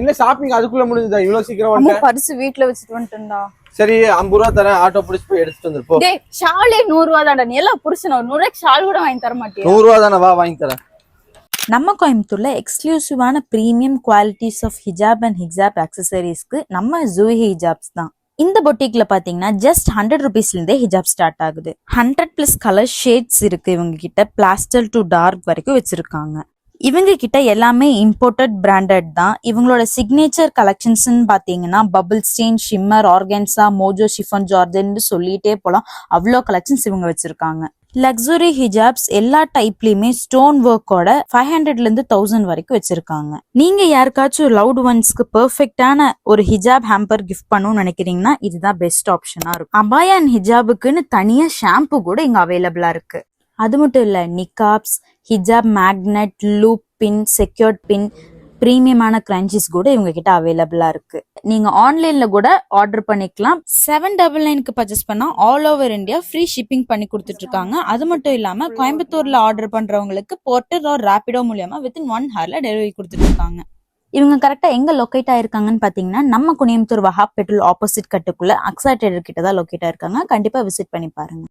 என்ன ஷாப்பிங் அதுக்குள்ள முடிஞ்சதா? இவ்வளவு சீக்கிரம் வந்து பர்ஸ் வீட்ல வச்சிட்டு வந்துட்டேன்டா. சரி 50 ரூபா தரேன், ஆட்டோ பிடிச்சு போய் எடுத்துட்டு வந்துரு. டேய் ஷாலே 100 ரூபா தான்டா. நீ எல்லாம் புருஷன 100 ரூபாய்க்கு ஷால் கூட வாங்கி தர மாட்டியா? 100 ரூபா தானே, வா வாங்கி தரேன். நம்ம கோயம்புத்தூர்ல எக்ஸ்க்ளூசிவான பிரீமியம் குவாலிட்டிஸ் ஆஃப் ஹிஜாப் அண்ட் ஹிஜாப் அக்சசரிஸ்க்கு நம்ம ஜூஹி ஹிஜாப்ஸ் தான். இந்த பொட்டிக்ல பாத்தீங்கன்னா ஜஸ்ட் 100 ருபீஸ்ல இருந்தே ஹிஜாப் ஸ்டார்ட் ஆகுது. 100+ கலர் ஷேட்ஸ் இருக்கு இவங்க கிட்ட. பிளாஸ்டல் டு டார்க் வரைக்கும் வச்சிருக்காங்க. இவங்க கிட்ட எல்லாமே இம்போர்ட்டட் பிராண்டட் தான். இவங்களோட சிக்னேச்சர் கலெக்ஷன்ஸ் பாத்தீங்கன்னா bubble stain, shimmer, organza, mojo, chiffon, georgette சொல்லிட்டே போலாம். அவ்வளோ கலெக்ஷன்ஸ் இவங்க வச்சிருக்காங்க. லக்ஸுரி ஹிஜாப்ஸ் எல்லா டைப்லயுமே ஸ்டோன் ஒர்க்கோட 500ல இருந்து 1000 வரைக்கும் வச்சிருக்காங்க. நீங்க யாருக்காச்சும் லவ்ட் ஒன்ஸ்க்கு பெர்ஃபெக்டான ஒரு ஹிஜாப் ஹேம்பர் கிஃப்ட் பண்ணணும்னு நினைக்கிறீங்கன்னா இதுதான் பெஸ்ட் ஆப்ஷனா இருக்கும். அபாயா அண்ட் ஹிஜாபுக்குன்னு தனியா ஷாம்பு கூட இங்க அவைலபிளா இருக்கு. அது மட்டும் இல்ல, நிகாப்ஸ், ஹிஜாப் மேக்னெட், லூப் பின், செக்யூர்ட் பின், பிரீமியமான கிரன்ச்சிஸ் கூட இவங்க கிட்ட அவைலபிளா இருக்கு. நீங்க ஆன்லைன்ல கூட ஆர்டர் பண்ணிக்கலாம். 799க்கு பர்ச்சேஸ் பண்ணா all over India free shipping பண்ணி கொடுத்துட்டு இருக்காங்க. அது மட்டும் இல்லாம கோயம்புத்தூர்ல ஆர்டர் பண்றவங்களுக்கு போர்ட்டர் ஆர் ராபிடோ மூலமா வித்தின் 1 ஹவர்ல டெலிவரி கொடுத்துட்டு இருக்காங்க. இவங்க கரெக்டா எங்க லொக்கேட் ஆயிருக்காங்கன்னு பாத்தீங்கன்னா நம்ம கோயம்புத்தூர் வஹாப் பெட்ரோல் ஆப்போசிட் கட்டுக்குள்ள அக்ஸா ட்ரேடர் கிட்ட தான் லொக்கேட் ஆயிருக்காங்க. கண்டிப்பா விசிட் பண்ணி பாருங்க.